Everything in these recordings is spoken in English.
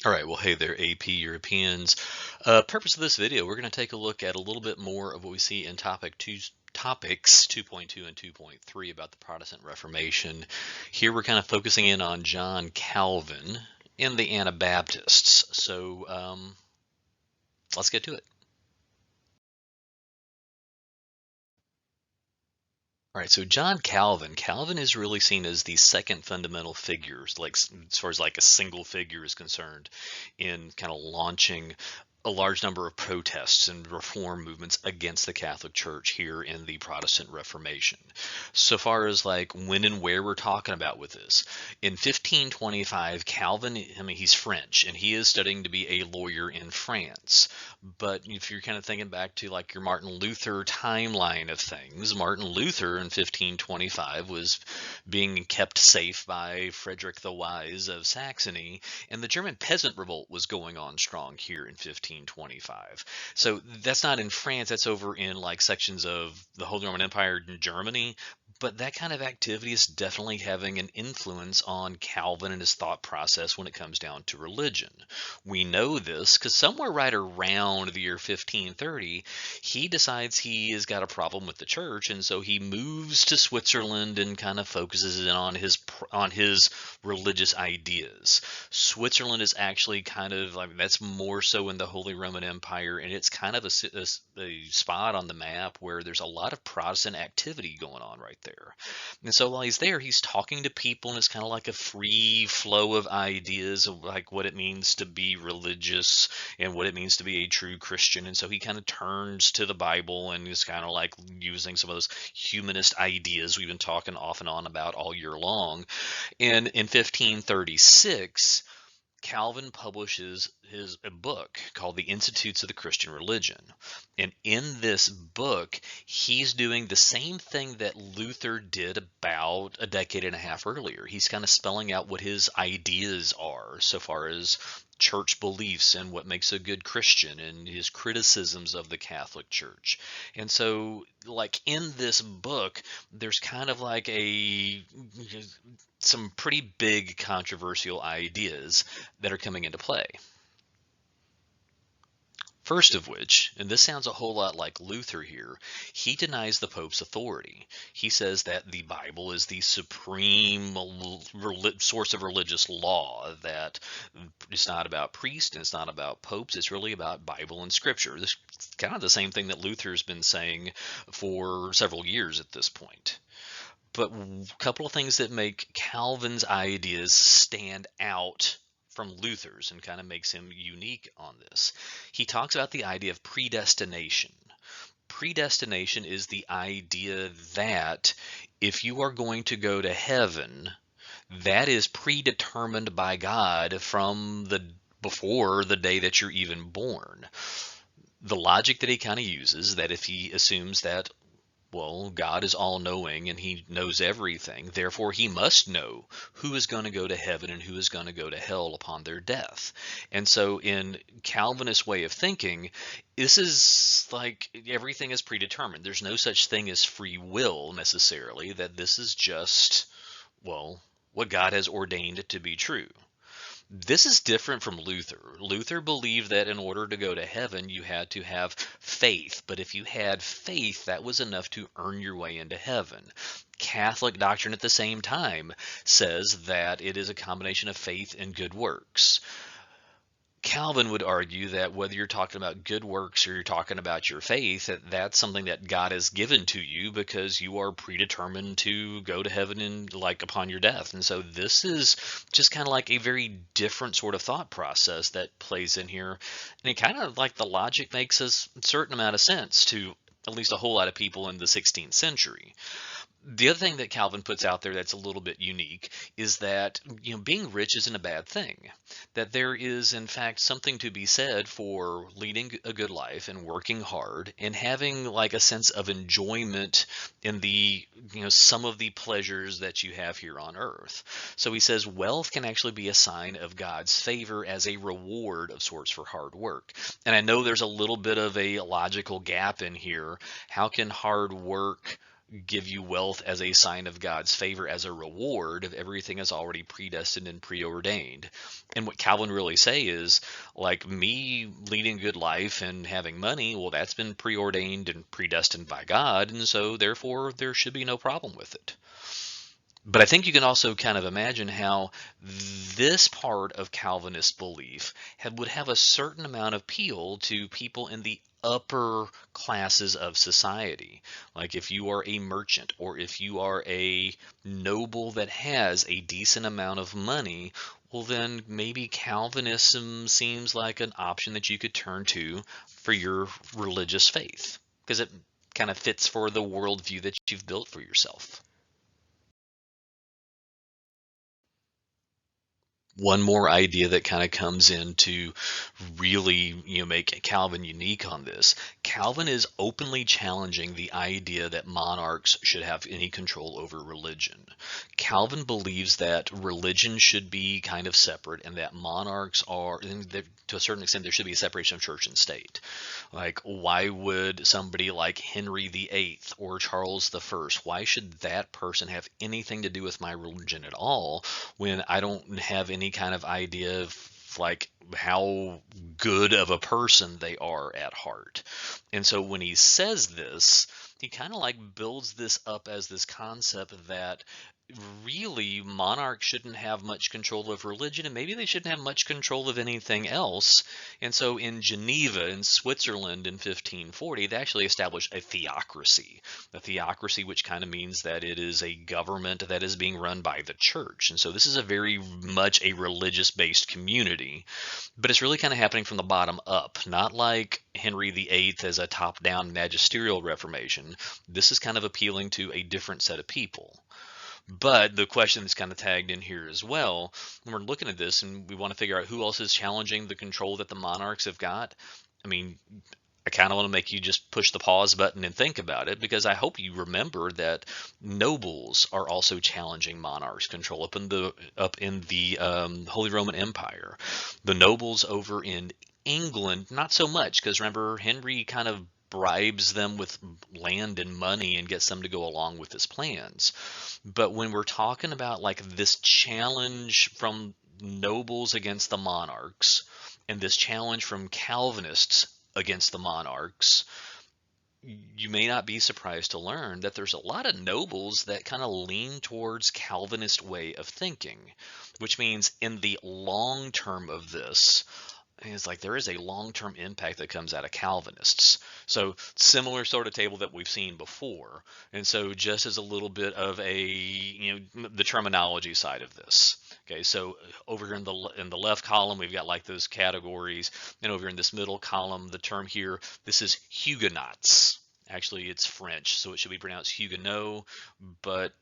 All right, well, hey there, AP Europeans. Purpose of this video, we're going to take a look at a little bit more of what we see in topics 2.2 and 2.3 about the Protestant Reformation. Here we're kind of focusing in on John Calvin and the Anabaptists. So let's get to it. All right, so John Calvin. Calvin is really seen as the second fundamental figure, like as far as like a single figure is concerned, in kind of launching a large number of protests and reform movements against the Catholic Church here in the Protestant Reformation. So far as like when and where we're talking about with this, in 1525, Calvin, I mean, he's French and he is studying to be a lawyer in France. But if you're kind of thinking back to like your Martin Luther timeline of things, Martin Luther in 1525 was being kept safe by Frederick the Wise of Saxony, and the German peasant revolt was going on strong here in 1525. So that's not in France, that's over in like sections of the Holy Roman Empire in Germany. But that kind of activity is definitely having an influence on Calvin and his thought process when it comes down to religion. We know this because somewhere right around the year 1530, he decides he has got a problem with the church, and so he moves to Switzerland and kind of focuses in on his religious ideas. Switzerland is actually kind of like that's more so in the Holy Roman Empire, and it's kind of a spot on the map where there's a lot of Protestant activity going on right there. And so while he's there, he's talking to people, and it's kind of like a free flow of ideas of like what it means to be religious and what it means to be a true Christian. And so he kind of turns to the Bible and is kind of like using some of those humanist ideas we've been talking off and on about all year long. And in 1536, Calvin publishes a book called The Institutes of the Christian Religion. And in this book, he's doing the same thing that Luther did about a decade and a half earlier. He's kind of spelling out what his ideas are so far as church beliefs and what makes a good Christian and his criticisms of the Catholic Church. And so, like in this book, there's kind of like some pretty big controversial ideas that are coming into play. First of which, and this sounds a whole lot like Luther here, he denies the Pope's authority. He says that the Bible is the supreme source of religious law, that it's not about priests and it's not about popes, it's really about Bible and Scripture. This is kind of the same thing that Luther's been saying for several years at this point. But a couple of things that make Calvin's ideas stand out from Luther's and kind of makes him unique on this. He talks about the idea of predestination. Predestination is the idea that if you are going to go to heaven, that is predetermined by God from the before the day that you're even born. The logic that he kind of uses, that if he assumes that, well, God is all knowing and he knows everything. Therefore, he must know who is going to go to heaven and who is going to go to hell upon their death. And so, in Calvinist way of thinking, this is like everything is predetermined. There's no such thing as free will necessarily, that this is just, well, what God has ordained to be true. This is different from Luther. Luther believed that in order to go to heaven, you had to have faith. But if you had faith, that was enough to earn your way into heaven. Catholic doctrine at the same time says that it is a combination of faith and good works. Calvin would argue that whether you're talking about good works or you're talking about your faith, that's something that God has given to you because you are predetermined to go to heaven and like upon your death. And so this is just kind of like a very different sort of thought process that plays in here. And it kind of like the logic makes a certain amount of sense to at least a whole lot of people in the 16th century. The other thing that Calvin puts out there that's a little bit unique is that, being rich isn't a bad thing. That there is, in fact, something to be said for leading a good life and working hard and having like a sense of enjoyment in the, some of the pleasures that you have here on earth. So he says wealth can actually be a sign of God's favor as a reward of sorts for hard work. And I know there's a little bit of a logical gap in here. How can hard work give you wealth as a sign of God's favor, as a reward of everything is already predestined and preordained. And what Calvin really say is, like, me leading a good life and having money, well, that's been preordained and predestined by God, and so therefore there should be no problem with it. But I think you can also kind of imagine how this part of Calvinist belief would have a certain amount of appeal to people in the upper classes of society. Like if you are a merchant or if you are a noble that has a decent amount of money, well, then maybe Calvinism seems like an option that you could turn to for your religious faith because it kind of fits for the worldview that you've built for yourself. One more idea that kind of comes in to really, make Calvin unique on this. Calvin is openly challenging the idea that monarchs should have any control over religion. Calvin believes that religion should be kind of separate and that monarchs are, and that to a certain extent, there should be a separation of church and state. Like, why would somebody like Henry VIII or Charles I, why should that person have anything to do with my religion at all when I don't have any kind of idea of like how good of a person they are at heart? And so when he says this, he kind of like builds this up as this concept that really monarchs shouldn't have much control of religion and maybe they shouldn't have much control of anything else. And so in Geneva in Switzerland in 1540 they actually established a theocracy which kind of means that it is a government that is being run by the church. And so this is a very much a religious based community, but it's really kind of happening from the bottom up, not like Henry VIII as a top down magisterial reformation. This is kind of appealing to a different set of people. But the question that's kind of tagged in here as well, when we're looking at this and we want to figure out who else is challenging the control that the monarchs have got, I mean, I kind of want to make you just push the pause button and think about it because I hope you remember that nobles are also challenging monarchs' control up in the Holy Roman Empire. The nobles over in England, not so much because remember Henry kind of bribes them with land and money and gets them to go along with his plans. But when we're talking about like this challenge from nobles against the monarchs and this challenge from Calvinists against the monarchs, you may not be surprised to learn that there's a lot of nobles that kind of lean towards Calvinist way of thinking, which means in the long term of this, it's like there is a long-term impact that comes out of Calvinists. So similar sort of table that we've seen before. And so just as a little bit of a, the terminology side of this. Okay, so over here in the left column, we've got like those categories. And over in this middle column, the term here, this is Huguenots. Actually, it's French, so it should be pronounced Huguenot, but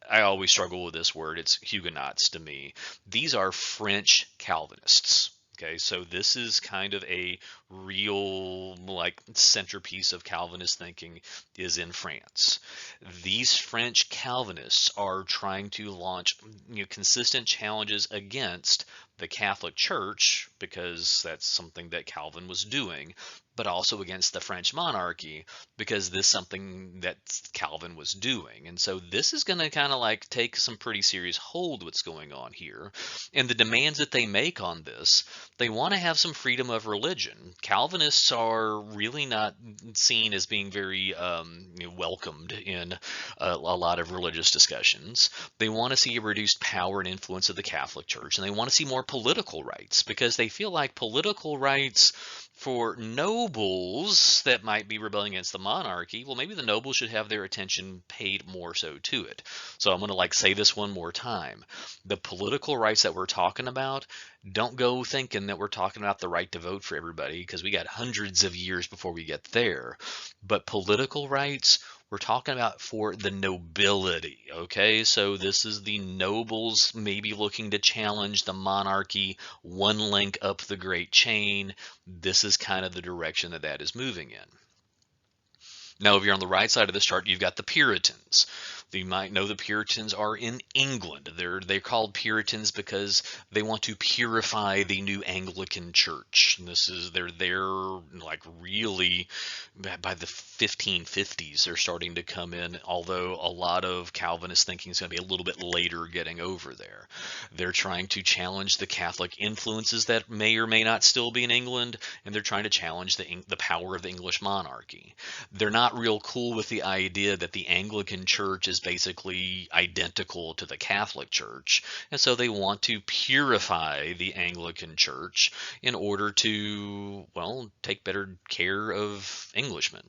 I always struggle with this word. It's Huguenots to me. These are French Calvinists. Okay, so this is kind of a real like centerpiece of Calvinist thinking is in France. These French Calvinists are trying to launch consistent challenges against the Catholic Church because that's something that Calvin was doing, but also against the French monarchy because this is something that Calvin was doing. And so this is going to kind of like take some pretty serious hold what's going on here. And the demands that they make on this, they want to have some freedom of religion. Calvinists are really not seen as being very welcomed in a lot of religious discussions. They want to see a reduced power and influence of the Catholic Church, and they want to see more political rights because they feel like political rights for nobles that might be rebelling against the monarchy, well, maybe the nobles should have their attention paid more so to it. So I'm going to like say this one more time. The political rights that we're talking about, don't go thinking that we're talking about the right to vote for everybody because we got hundreds of years before we get there. But political rights, we're talking about for the nobility, okay? So this is the nobles maybe looking to challenge the monarchy, one link up the great chain. This is kind of the direction that is moving in. Now, if you're on the right side of this chart, you've got the Puritans. You might know the Puritans are in England. They're called Puritans because they want to purify the new Anglican Church. And this is they're like really by the 1550s they're starting to come in. Although a lot of Calvinist thinking is going to be a little bit later getting over there. They're trying to challenge the Catholic influences that may or may not still be in England, and they're trying to challenge the power of the English monarchy. They're not real cool with the idea that the Anglican Church is basically identical to the Catholic Church, and so they want to purify the Anglican Church in order to, well, take better care of Englishmen.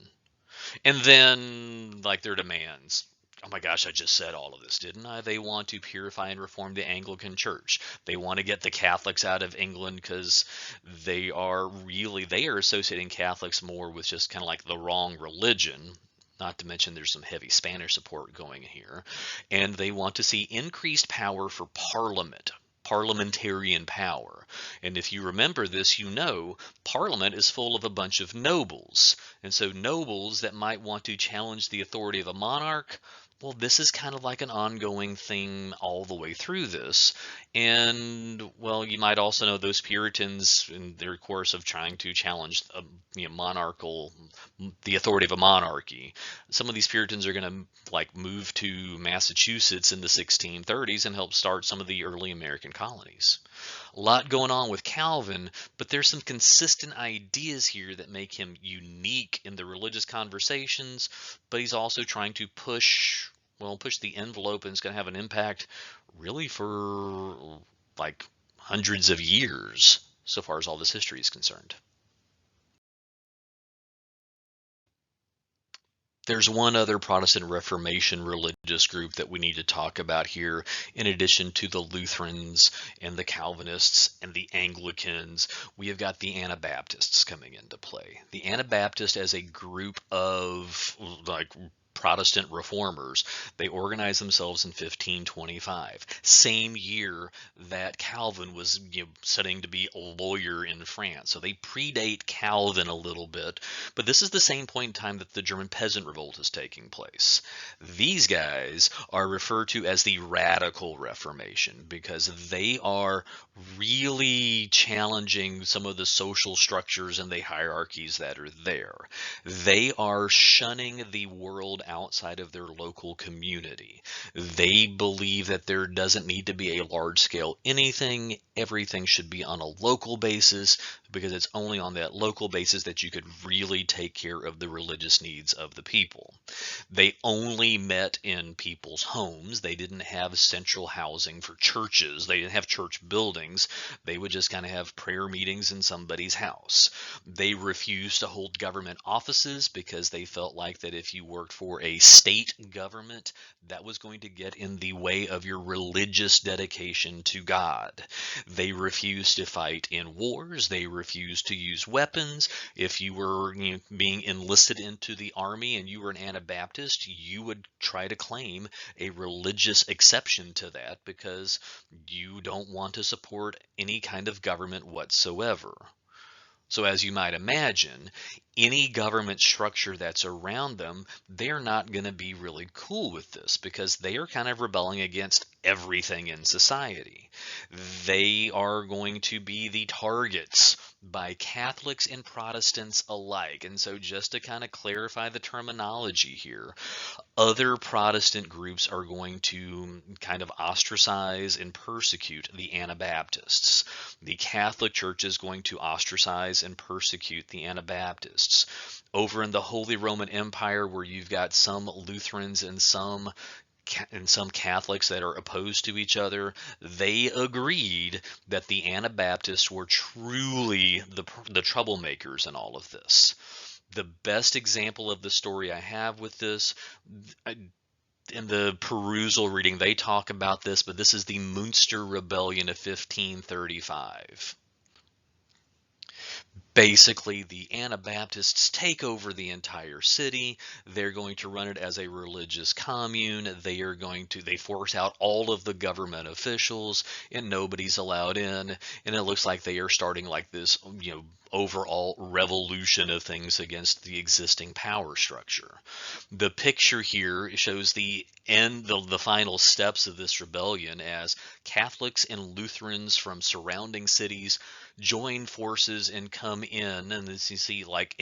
And then, like, their demands. Oh my gosh, I just said all of this, didn't I? They want to purify and reform the Anglican Church. They want to get the Catholics out of England because they are associating Catholics more with just kind of like the wrong religion. Not to mention there's some heavy Spanish support going here. And they want to see increased power for Parliament, parliamentarian power. And if you remember this, you know Parliament is full of a bunch of nobles. And so nobles that might want to challenge the authority of a monarch, well, this is kind of like an ongoing thing all the way through this. And, well, you might also know those Puritans in their course of trying to challenge the authority of a monarchy. Some of these Puritans are going to like move to Massachusetts in the 1630s and help start some of the early American colonies. A lot going on with Calvin, but there's some consistent ideas here that make him unique in the religious conversations, but he's also trying to push the envelope, and it's going to have an impact really for like hundreds of years so far as all this history is concerned. There's one other Protestant Reformation religious group that we need to talk about here, in addition to the Lutherans and the Calvinists and the Anglicans. We have got the Anabaptists coming into play. The Anabaptists as a group of like Protestant reformers. They organized themselves in 1525, same year that Calvin was studying to be a lawyer in France. So they predate Calvin a little bit, but this is the same point in time that the German Peasant Revolt is taking place. These guys are referred to as the Radical Reformation because they are really challenging some of the social structures and the hierarchies that are there. They are shunning the world outside of their local community. They believe that there doesn't need to be a large scale anything. Everything should be on a local basis because it's only on that local basis that you could really take care of the religious needs of the people. They only met in people's homes. They didn't have central housing for churches. They didn't have church buildings. They would just kind of have prayer meetings in somebody's house. They refused to hold government offices because they felt like that if you worked for a state government, that was going to get in the way of your religious dedication to God. They refused to fight in wars. They refused to use weapons. If you were being enlisted into the army and you were an Anabaptist, you would try to claim a religious exception to that because you don't want to support any kind of government whatsoever. So as you might imagine, any government structure that's around them, they're not going to be really cool with this because they are kind of rebelling against everything in society. They are going to be the targets by Catholics and Protestants alike. And so just to kind of clarify the terminology here, other Protestant groups are going to kind of ostracize and persecute the Anabaptists. The Catholic Church is going to ostracize and persecute the Anabaptists. Over in the Holy Roman Empire, where you've got some Lutherans and some Catholics that are opposed to each other, they agreed that the Anabaptists were truly the troublemakers in all of this. The best example of the story I have with this, in the perusal reading, they talk about this, but this is the Munster Rebellion of 1535. Basically, the Anabaptists take over the entire city. They're going to run it as a religious commune. They force out all of the government officials and nobody's allowed in. And it looks like they are starting like this, overall revolution of things against the existing power structure. The picture here shows the end, the final steps of this rebellion as Catholics and Lutherans from surrounding cities join forces and come in. And as you see, like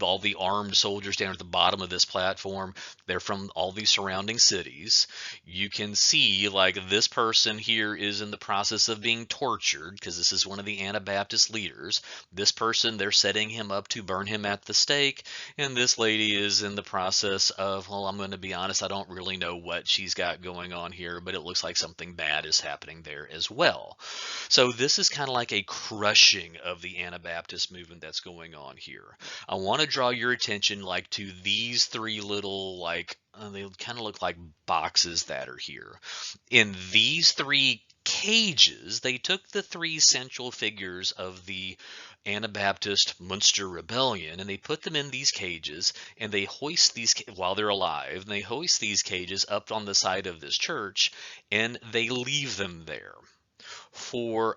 all the armed soldiers down at the bottom of this platform, they're from all these surrounding cities. You can see like this person here is in the process of being tortured because this is one of the Anabaptist leaders. This person, they're setting him up to burn him at the stake. And this lady is in the process of, well, I'm going to be honest, I don't really know what she's got going on here, but it looks like something bad is happening there as well. So this is kind of like a crushing of the Anabaptist movement that's going on here. I want to draw your attention like to these three little they kind of look like boxes that are here. In these three cages, they took the three central figures of the Anabaptist Munster Rebellion and they put them in these cages and they hoist these while they're alive, and they hoist these cages up on the side of this church and they leave them there for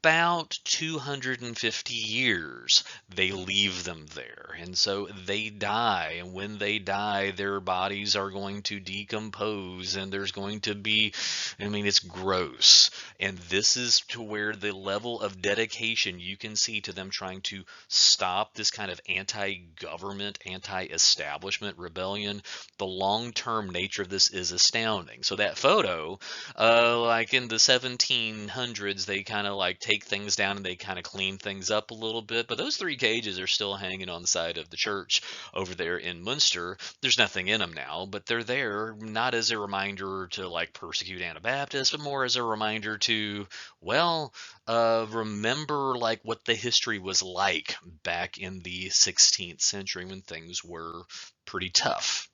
about 250 years. They leave them there, and so they die, and when they die their bodies are going to decompose and there's going to be, I mean, it's gross. And this is to where the level of dedication you can see to them trying to stop this kind of anti-government, anti-establishment rebellion. The long-term nature of this is astounding. So that photo, like in the 1700s, they kind of like take things down and they kind of clean things up a little bit, but those three cages are still hanging on the side of the church over there in Munster. There's nothing in them now, but they're there not as a reminder to like persecute Anabaptists, but more as a reminder to, well, remember like what the history was like back in the 16th century when things were pretty tough.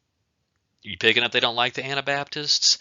You picking up they don't like the Anabaptists?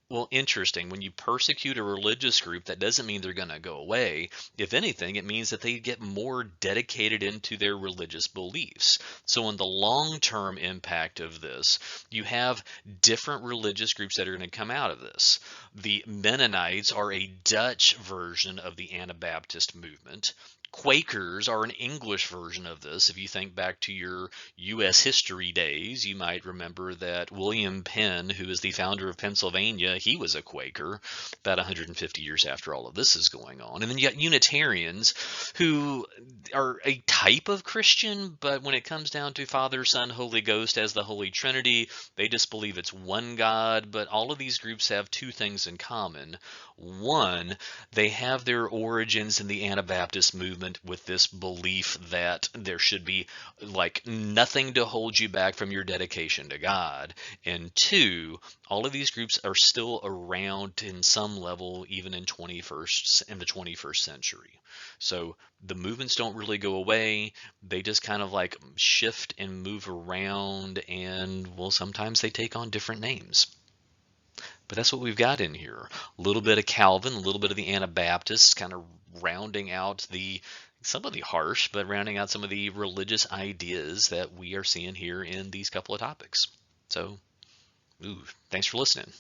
Well, interesting. When you persecute a religious group, that doesn't mean they're going to go away. If anything, it means that they get more dedicated into their religious beliefs. So in the long-term impact of this, you have different religious groups that are going to come out of this. The Mennonites are a Dutch version of the Anabaptist movement. Quakers are an English version of this. If you think back to your U.S. history days, you might remember that William Penn, who is the founder of Pennsylvania, he was a Quaker about 150 years after all of this is going on. And then you got Unitarians, who are a type of Christian, but when it comes down to Father, Son, Holy Ghost as the Holy Trinity, they just believe it's one God. But all of these groups have two things in common. One, they have their origins in the Anabaptist movement with this belief that there should be like nothing to hold you back from your dedication to God. And two, all of these groups are still around in some level even in the 21st century. So the movements don't really go away. They just kind of like shift and move around, and well, sometimes they take on different names. But that's what we've got in here. A little bit of Calvin, a little bit of the Anabaptists, kind of rounding out some of the harsh, but rounding out some of the religious ideas that we are seeing here in these couple of topics. So, thanks for listening.